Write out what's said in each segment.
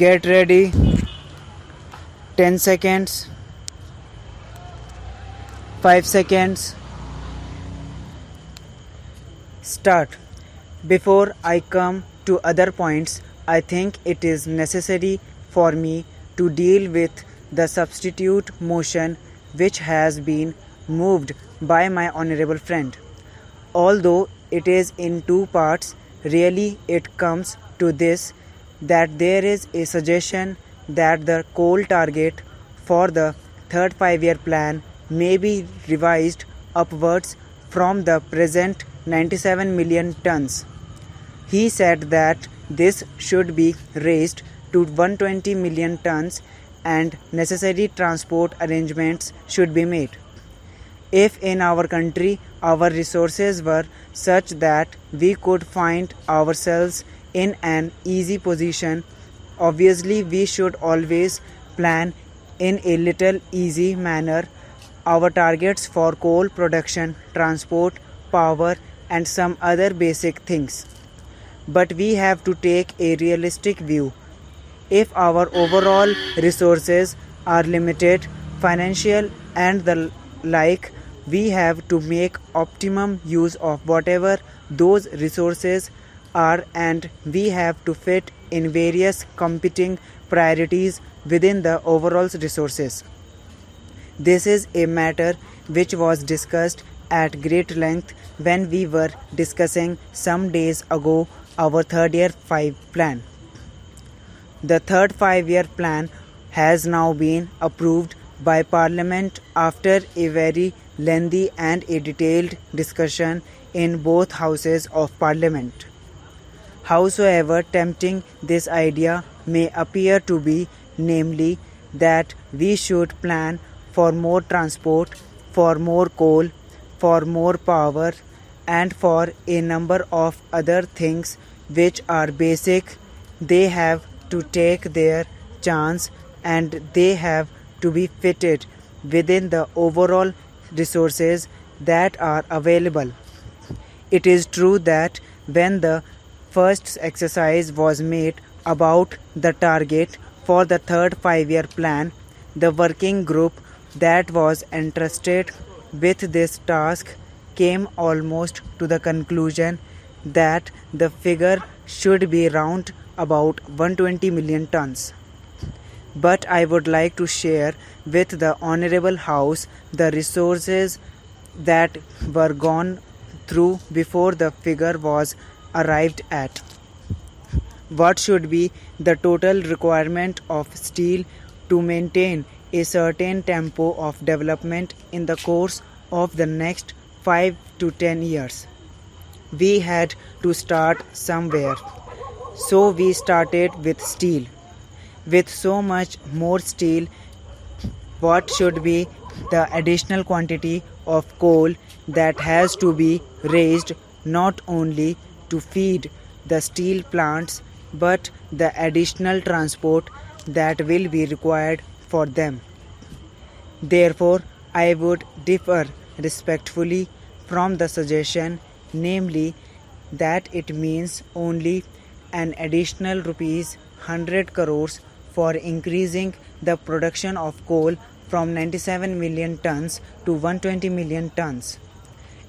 Get ready. 10 seconds. 5 seconds. Start. Before I come to other points, I think it is necessary for me to deal with the substitute motion which has been moved by my honorable friend. Although it is in two parts, really it comes to this, that there is a suggestion that the coal target for the third 5-year plan may be revised upwards from the present 97 million tons. He said that this should be raised to 120 million tons and necessary transport arrangements should be made. If in our country our resources were such that we could find ourselves in an easy position, obviously we should always plan in a little easy manner our targets for coal production, transport, power and some other basic things. But we have to take a realistic view. If our overall resources are limited, financial and the like, we have to make optimum use of whatever those resources are, and we have to fit in various competing priorities within the overall resources. This is a matter which was discussed at great length when we were discussing some days ago our third year 5 plan. The third 5-year plan has now been approved by Parliament after a very lengthy and a detailed discussion in both houses of Parliament. Howsoever tempting this idea may appear to be, namely that we should plan for more transport, for more coal, for more power and for a number of other things which are basic, they have to take their chance and they have to be fitted within the overall resources that are available. It is true that when the first exercise was made about the target for the third 5-year plan, the working group that was entrusted with this task came almost to the conclusion that the figure should be round about 120 million tons. But I would like to share with the Honorable House the resources that were gone through before the figure was arrived at. What should be the total requirement of steel to maintain a certain tempo of development in the course of the next 5 to 10 years? We had to start somewhere. So we started with steel. With so much more steel, what should be the additional quantity of coal that has to be raised not only to feed the steel plants but the additional transport that will be required for them. Therefore, I would differ respectfully from the suggestion, namely that it means only an additional rupees 100 crores for increasing the production of coal from 97 million tons to 120 million tons.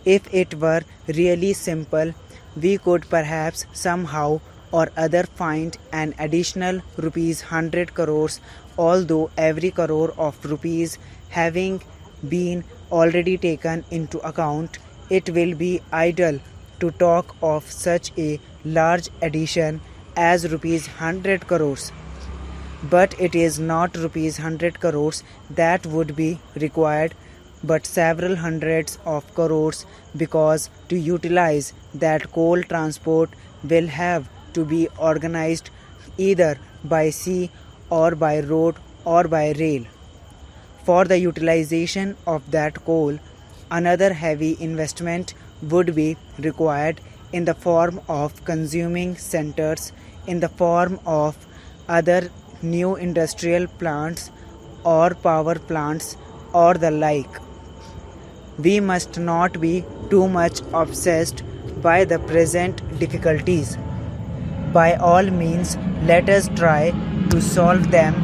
If it were really simple, we could perhaps somehow or other find an additional rupees 100 crores, although every crore of rupees having been already taken into account, it will be idle to talk of such a large addition as rupees 100 crores. But it is not rupees 100 crores that would be required, but several hundreds of crores, because to utilize that coal transport will have to be organized either by sea or by road or by rail. For the utilization of that coal, another heavy investment would be required in the form of consuming centers, in the form of other new industrial plants or power plants or the like. We must not be too much obsessed by the present difficulties, By all means, let us try to solve them.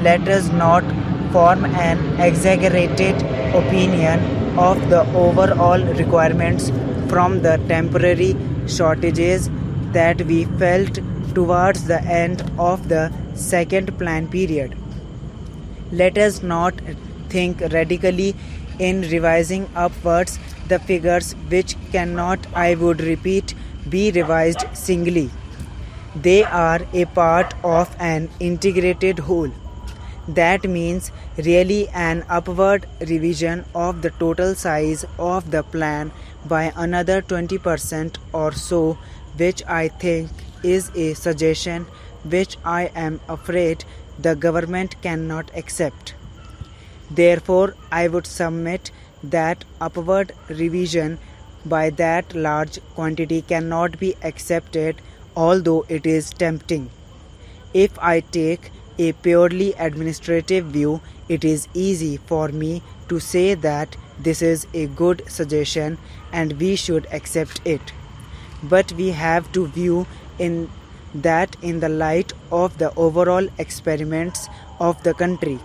Let us not form an exaggerated opinion of the overall requirements from the temporary shortages that we felt towards the end of the second plan period. Let us not think radically in revising upwards the figures which cannot, I would repeat, be revised singly. They are a part of an integrated whole. That means really an upward revision of the total size of the plan by another 20% or so, which I think is a suggestion which I am afraid the government cannot accept. Therefore, I would submit that upward revision by that large quantity cannot be accepted, although it is tempting. If I take a purely administrative view, it is easy for me to say that this is a good suggestion and we should accept it. But we have to view in the light of the overall experiments of the country,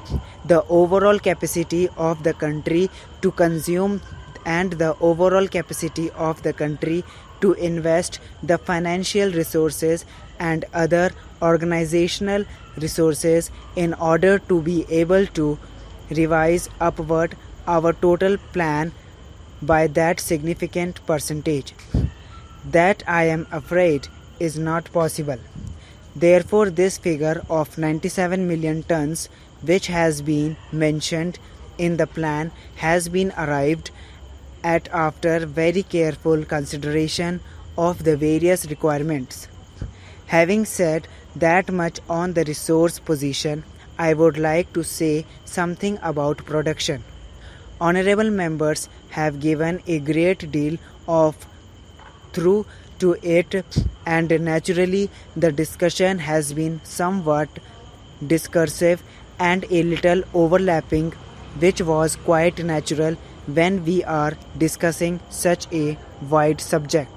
the overall capacity of the country to consume and the overall capacity of the country to invest the financial resources and other organizational resources in order to be able to revise upward our total plan by that significant percentage. That I am afraid is not possible. Therefore, this figure of 97 million tons, which has been mentioned in the plan, has been arrived at after very careful consideration of the various requirements. Having said that much on the resource position, I would like to say something about production. Honorable members have given a great deal of thought to it, and naturally the discussion has been somewhat discursive and a little overlapping, which was quite natural when we are discussing such a wide subject.